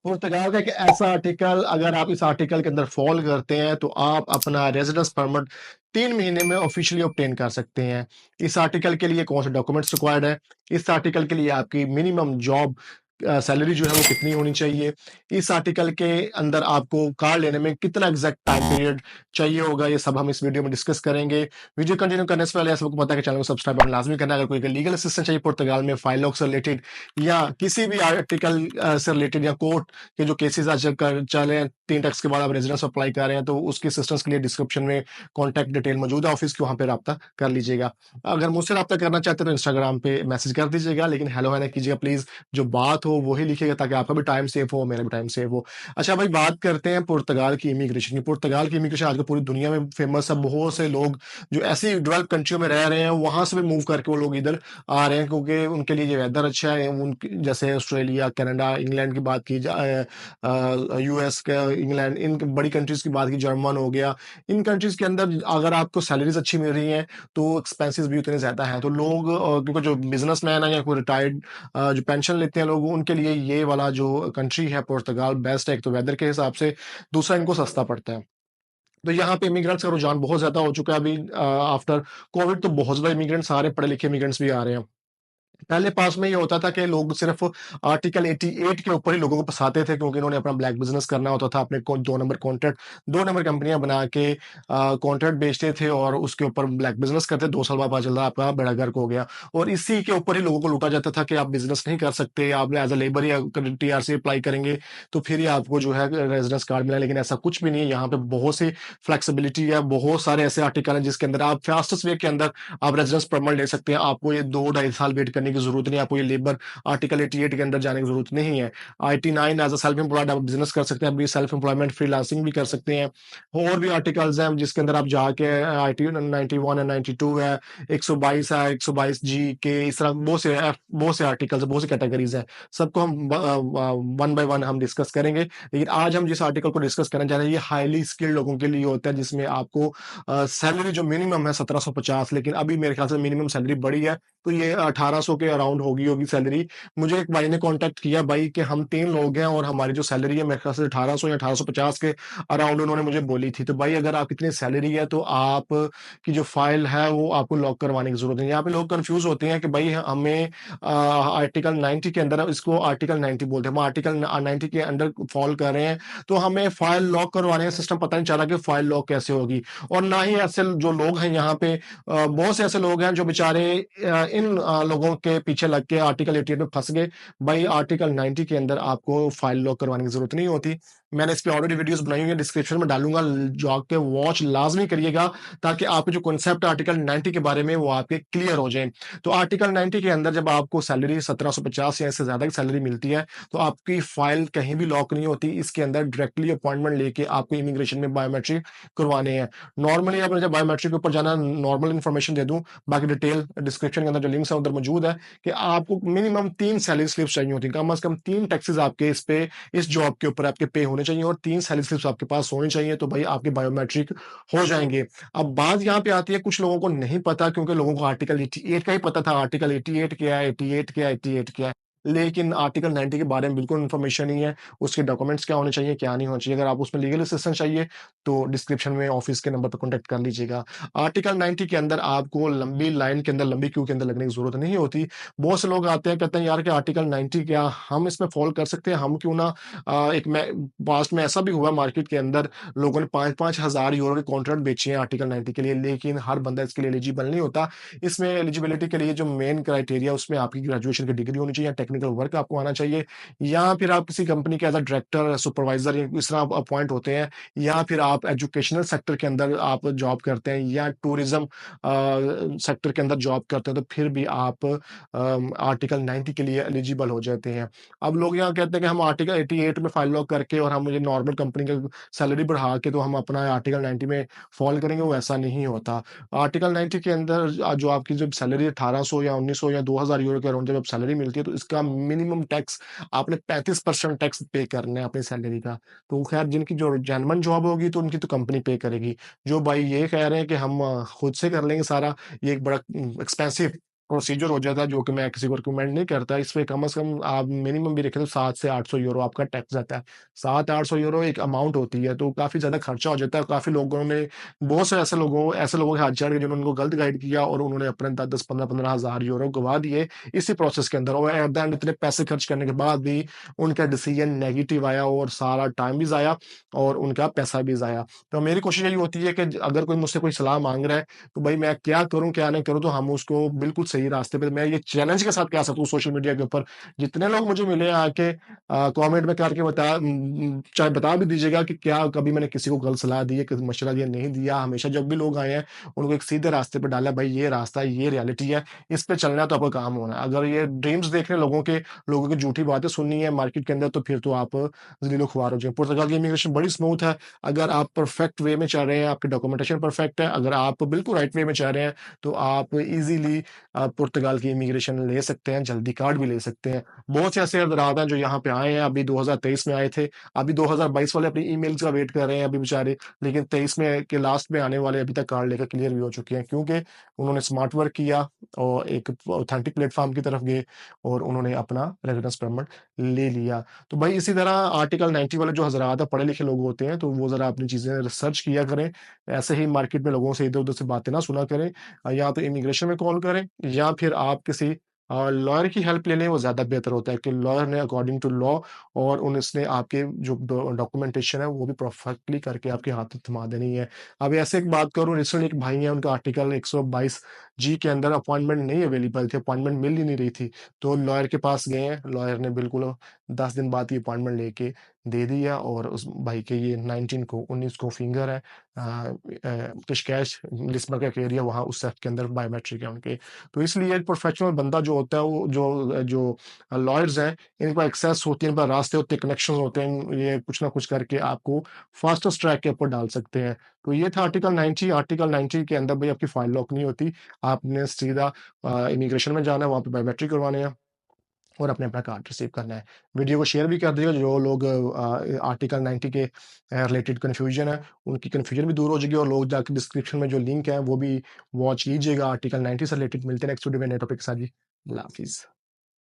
पुर्तगाल का एक ऐसा आर्टिकल, अगर आप इस आर्टिकल के अंदर फॉल करते हैं तो आप अपना रेजिडेंस परमिट 3 महीने में ऑफिशियली ऑब्टेन कर सकते हैं। इस आर्टिकल के लिए कौन से डॉक्यूमेंट्स रिक्वायर्ड है, इस आर्टिकल के लिए आपकी मिनिमम जॉब सैलरी जो है वो कितनी होनी चाहिए, इस आर्टिकल के अंदर आपको कार लेने में कितना एग्जैक्ट टाइम पीरियड चाहिए होगा, ये सब हम इस वीडियो में डिस्कस करेंगे। वीडियो कंटिन्यू करने से पहले सबको पता है कि चैनल को सब्सक्राइब बटन लाजमी करना है। अगर कोई लीगल असिस्टेंस चाहिए पुर्तगाल में फाइल लॉक से रिलेटेड या किसी भी आर्टिकल से रिलेटेड या कोर्ट के जो केसेस आज चले हैं, 3 टैक्स के बाद आप रेजिडेंस अप्लाई कर रहे हैं, तो उसकी असिस्टेंस के लिए डिस्क्रिप्शन में कॉन्टैक्ट डिटेल मौजूद है ऑफिस की, वहां पे रब्ता कर लीजिएगा। अगर मुझसे रब्ता करना चाहते हैं तो इंस्टाग्राम पे मैसेज कर दीजिएगा, लेकिन हेलो है ना कीजिएगा प्लीज, जो बात हो वही लिखिएगा ताकि आपका भी टाइम सेव हो, मेरा भी टाइम सेव हो। अच्छा भाई, बात करते हैं पुर्तगाल की इमिग्रेशन की। पुर्तगाल की इमिग्रेशन आजकल पूरी दुनिया में फेमस है। बहुत से लोग जो ऐसी डेवलप कंट्रियों में रह रहे हैं वहां से भी मूव करके वो लोग इधर आ रहे हैं, क्योंकि उनके लिए ये वेदर अच्छा है। जैसे ऑस्ट्रेलिया, कनाडा, इंग्लैंड की बात की जाए, यूएस का, इंग्लैंड, इन बड़ी कंट्रीज की बात की, जर्मन हो गया, इन कंट्रीज के अंदर अगर आपको सैलरीज अच्छी मिल रही हैं तो एक्सपेंसेस भी उतने ज्यादा हैं। तो लोग क्योंकि जो बिजनेसमैन है या कोई रिटायर्ड जो पेंशन लेते हैं लोग, उनके लिए ये वाला जो कंट्री है पुर्तगाल बेस्ट है। एक तो वेदर के हिसाब से, दूसरा इनको सस्ता पड़ता है। तो यहाँ पे इमिग्रेंट्स का रुझान बहुत ज्यादा हो चुका है अभी आफ्टर कोविड। तो बहुत ज्यादा इमिग्रेंट्स, सारे पढ़े लिखे इमिग्रेंट्स भी आ रहे हैं। पहले पास में ये होता था कि लोग सिर्फ आर्टिकल 88 के ऊपर ही लोगों को फंसाते थे, क्योंकि इन्होंने अपना ब्लैक बिजनेस करना होता था, अपने 2 नंबर कॉन्ट्रैक्ट, 2 नंबर कंपनियां बना के कॉन्ट्रैक्ट बेचते थे और उसके ऊपर ब्लैक बिजनेस करते। 2 साल बाद पता चलता आपका बेड़ा गर्क हो गया, और इसी के ऊपर ही लोगों को लूटा जाता था कि आप बिजनेस नहीं कर सकते, आप एज ए लेबर या टीआरसी अप्लाई करेंगे तो फिर ही आपको जो है रेजिडेंस कार्ड मिला। लेकिन ऐसा कुछ भी नहीं है, यहाँ पे बहुत सी फ्लेक्सिबिलिटी है। बहुत सारे ऐसे आर्टिकल हैं जिसके अंदर आप फास्टेस्ट वे के अंदर आप रेजिडेंस परमिट ले सकते हैं। आपको ये 2 ढाई साल वेट करने की जरूरत नहीं, आपको ये लेबर आर्टिकल 88 के अंदर जाने की जरूरत नहीं है। 89 एज अ सेल्फ एम्प्लॉयड आप बिजनेस कर सकते हैं, अभी सेल्फ एम्प्लॉयमेंट फ्रीलांसिंग भी कर सकते हैं। और भी आर्टिकल्स हैं जिसके अंदर आप जाके IT 91 है, 92 है, 122 है, 122G के, इस तरह बहुत से आर्टिकल्स, बहुत सी कैटेगरीज हैं। सबको हम वन बाय वन हम डिस्कस करेंगे। लेकिन आज हम जिस आर्टिकल को डिस्कस करना चाह रहे हैं ये हाईली स्किल्ड लोगों के लिए होता है, जिसमें आपको सैलरी जो मिनिमम है 1750, लेकिन अभी मेरे ख्याल से मिनिमम सैलरी बढ़ी है, तो ये 1800 के अराउंड होगी होगी सैलरी। मुझे एक भाई ने कांटेक्ट किया भाई कि हम 3 लोग हैं और हमारी जो सैलरी है मेरे ख्याल से 1800 या 1850 के अराउंड उन्होंने मुझे बोली थी। तो भाई अगर आप इतनी सैलरी है तो आप की जो फाइल है वो आपको लॉक करवाने की जरूरत नहीं है। यहाँ पे लोग कंफ्यूज होते हैं कि भाई हमें आर्टिकल 90 के अंदर, इसको आर्टिकल 90 बोलते हैं, हम आर्टिकल 90 के अंडर फॉल कर रहे हैं, तो हमें फाइल लॉक करवाने का सिस्टम पता नहीं चला कि फाइल लॉक कैसे होगी। और ना ही ऐसे जो लोग हैं यहाँ पे, बहुत से ऐसे लोग हैं जो बेचारे इन लोगों के पीछे लग के आर्टिकल 88 में फंस गए। भाई आर्टिकल 90 के अंदर आपको फाइल लॉक करवाने की जरूरत नहीं होती। मैंने इस पे ऑलरेडी वीडियोस बनाई हुई है, डिस्क्रिप्शन में डालूंगा, जाके वॉच लाजमी करिएगा, ताकि आपके जो कॉन्सेप्ट आर्टिकल 90 के बारे में वो आपके क्लियर हो जाए। तो आर्टिकल 90 के अंदर जब आपको सैलरी 1750 या इससे ज्यादा की सैलरी मिलती है तो आपकी फाइल कहीं भी लॉक नहीं होती। इसके अंदर डायरेक्टली अपॉइंटमेंट लेके आपको इमिग्रेशन में बायोमेट्रिक करवाने हैं। नॉर्मली आप जब बायोमेट्रिक के ऊपर जाना, नॉर्मल इन्फॉर्मेशन दे दूं, बाकी डिटेल डिस्क्रिप्शन के अंदर जो लिंक्स है उधर मौजूद है, कि आपको मिनिमम 3 सैलरी स्लिप्स चाहिए होती है, कम से कम 3 टैक्सेस आपके इस पे, इस जॉब के ऊपर आपके पे होने चाहिए, और 3 सैलरी स्लिप्स आपके पास होनी चाहिए, तो भाई आपके बायोमेट्रिक हो जाएंगे। अब बात यहाँ पे आती है, कुछ लोगों को नहीं पता, क्योंकि लोगों को आर्टिकल 88 का ही पता था, आर्टिकल 88 क्या है, 88 क्या है, 88 क्या है, लेकिन आर्टिकल 90 के बारे में बिल्कुल इन्फॉर्मेशन नहीं है। उसके डॉक्यूमेंट्स क्या होने चाहिए, क्या नहीं होना चाहिए। अगर आप उसमें लीगल असिस्टेंस चाहिए तो डिस्क्रिप्शन में ऑफिस के नंबर पर कॉन्टैक्ट कर लीजिएगा। आर्टिकल 90 के अंदर आपको लंबी लाइन के अंदर, लंबी क्यू के अंदर लगने की जरूरत नहीं होती। बहुत से लोग आते हैं, कहते हैं यार कि आर्टिकल 90 क्या हम इसमें फॉलो कर सकते हैं, हम क्यों ना एक मैं पास्ट में ऐसा भी हुआ मार्केट के अंदर, लोगों ने 5,000 5,000 यूरो के कॉन्ट्रैक्ट बेचे हैं आर्टिकल 90 के लिए, लेकिन हर बंदा इसके लिए एलिजिबल नहीं होता। इसमें एलिजिबिलिटी के लिए जो मेन क्राइटेरिया, उसमें आपकी ग्रेजुएशन की डिग्री होनी चाहिए, टेक्निकल वर्क आपको आना चाहिए, या फिर आप किसी कंपनी के एज अ डायरेक्टर, सुपरवाइजर या इस तरह आप अपॉइंट होते हैं, या फिर आप एजुकेशनल सेक्टर के अंदर आप जॉब करते हैं, या टूरिज्म सेक्टर के अंदर जॉब करते हैं, तो फिर भी आप आर्टिकल 90 के लिए एलिजिबल हो जाते हैं। अब लोग यहाँ कहते हैं कि हम आर्टिकल 88 में फाइल लॉक करके और हम मुझे नॉर्मल कंपनी का सैलरी बढ़ा के तो हम अपना आर्टिकल 90 में फॉल करेंगे, वो ऐसा नहीं होता। आर्टिकल 90 के अंदर जो आपकी जब सैलरी 1800 या 1900 या 2000 यूरो के अराउंड जब सैलरी मिलती है, तो इसका मिनिमम टैक्स आपने 35% टैक्स पे करना है अपनी सैलरी का। तो खैर जिनकी जो जेन्युइन जॉब होगी तो उनकी तो कंपनी पे करेगी। जो भाई ये कह रहे हैं कि हम खुद से कर लेंगे सारा, ये एक बड़ा एक्सपेंसिव प्रोसीजर हो जाता है, जो कि मैं किसी को रिकमेंड नहीं करता। इस पे कम से कम आप मिनिमम भी रखें तो 7 से 800 यूरो आपका टैक्स जाता है। 700-800 यूरो एक अमाउंट होती है, तो काफ़ी ज़्यादा खर्चा हो जाता है। काफ़ी लोगों ने बहुत से ऐसे लोगों के हाथ चढ़ गए जिन्होंने उनको गलत गाइड किया और उन्होंने अपने 10-10, 15-15 हज़ार यूरो गँवा दिए इसी प्रोसेस के अंदर, और एट द एंड इतने पैसे खर्च करने के बाद भी उनका डिसीजन नेगेटिव आया और सारा टाइम भी ज़ाया और उनका पैसा भी ज़ाया। तो मेरी कोशिश यही होती है कि अगर कोई मुझसे कोई सलाह माँग रहा है, तो भाई मैं क्या करूँ, क्या नहीं करूँ, तो हम उसको बिल्कुल सही रास्ते पे, मैं ये चैलेंज के साथ कह सकता हूँ सोशल मीडिया के ऊपर, जितने लोग मुझे मिले आके कमेंट में करके चाहे बता भी दीजिएगा कि क्या कभी मैंने किसी को गलत सलाह दी है, किसी मशवरा दिया, नहीं दिया। हमेशा जब भी लोग आए हैं, उनको एक सीधे रास्ते पे डाला, भाई ये रास्ता है, ये रियलिटी है, इस पे चलना है तो आपका काम होना है। अगर ये ड्रीम्स देख रहे हैं लोगों की झूठी बातें सुननी है मार्केट के अंदर, तो फिर तो आप ज़लील-ओ-ख्वार हो जाएँ। पुर्तगाल की इमिग्रेशन बड़ी स्मूथ है, अगर आप परफेक्ट वे में चल रहे हैं, आपकी डॉक्यूमेंटेशन परफेक्ट है, अगर आप बिल्कुल राइट वे में चल रहे हैं, तो आप ईज़िली पुर्तगाल की इमिग्रेशन ले सकते हैं, जल्दी कार्ड भी ले सकते हैं। बहुत से ऐसे हज़रात हैं जो यहाँ पे आए हैं, अभी 2023 में आए थे, अभी 2022 वाले अपनी ईमेल्स का वेट कर रहे हैं अभी बेचारे, लेकिन 23 में के लास्ट में आने वाले अभी तक कार्ड लेकर क्लियर भी हो चुके हैं, क्योंकि उन्होंने स्मार्ट वर्क किया और एक ऑथेंटिक प्लेटफ़ॉर्म की तरफ गए और उन्होंने अपना रेज़िडेंस परमिट ले लिया। तो भाई इसी तरह आर्टिकल 90 वाले जो हज़रात हैं, पढ़े-लिखे लोग होते हैं, तो वो ज़रा अपनी चीज़ें रिसर्च किया करें। ऐसे ही मार्केट में लोगों से इधर-उधर से बातें ना सुना करें। या तो इमिग्रेशन में कॉल करें या फिर आप किसी लॉयर की हेल्प ले लें, वो ज़्यादा बेहतर होता है कि लॉयर ने अकॉर्डिंग टू लॉ और उसने आपके जो डॉक्यूमेंटेशन है वो भी परफेक्टली करके आपके हाथ में थमा देनी है। अब ऐसे एक बात करूँ, रिसेंटली एक भाई हैं, उनका आर्टिकल 122 जी के अंदर अपॉइंटमेंट नहीं अवेलेबल थी, अपॉइंटमेंट मिल ही नहीं रही थी। तो लॉयर के पास गए हैं, लॉयर ने बिल्कुल 10 दिन बाद ही अपॉइंटमेंट लेके दे दिया और उस भाई के ये 19 को फिंगर है, पेशकश लिस्बन का एक एरिया, वहाँ उस सेक्ट के अंदर बायोमेट्रिक है उनके। तो इसलिए एक प्रोफेशनल बंदा जो होता है, वो जो जो लॉयर्स हैं, इनके पास एक्सेस होती है, इनके पास रास्ते होते हैं, कनेक्शंस होते हैं, ये कुछ ना कुछ करके आपको फास्टेस्ट ट्रैक के ऊपर डाल सकते हैं। तो ये था आर्टिकल 90 के अंदर भाई आपकी फाइल लॉक नहीं होती। आपने सीधा इमिग्रेशन में जाना है, वहाँ पे बायोमेट्रिक करवाने हैं और अपना कार्ड रिसीव करना है। वीडियो को शेयर भी कर दीजिएगा, जो लोग आर्टिकल 90 के रिलेटेड कन्फ्यूजन है, उनकी कन्फ्यूजन भी दूर हो जाएगी और लोग जाके डिस्क्रिप्शन में जो लिंक है, वो भी वॉच कीजिएगा। आर्टिकल 90 से रिलेटेड मिलते हैं नेक्स्ट वीडियो में नए टॉपिक के साथ जी। अल्लाह हाफ़िज़।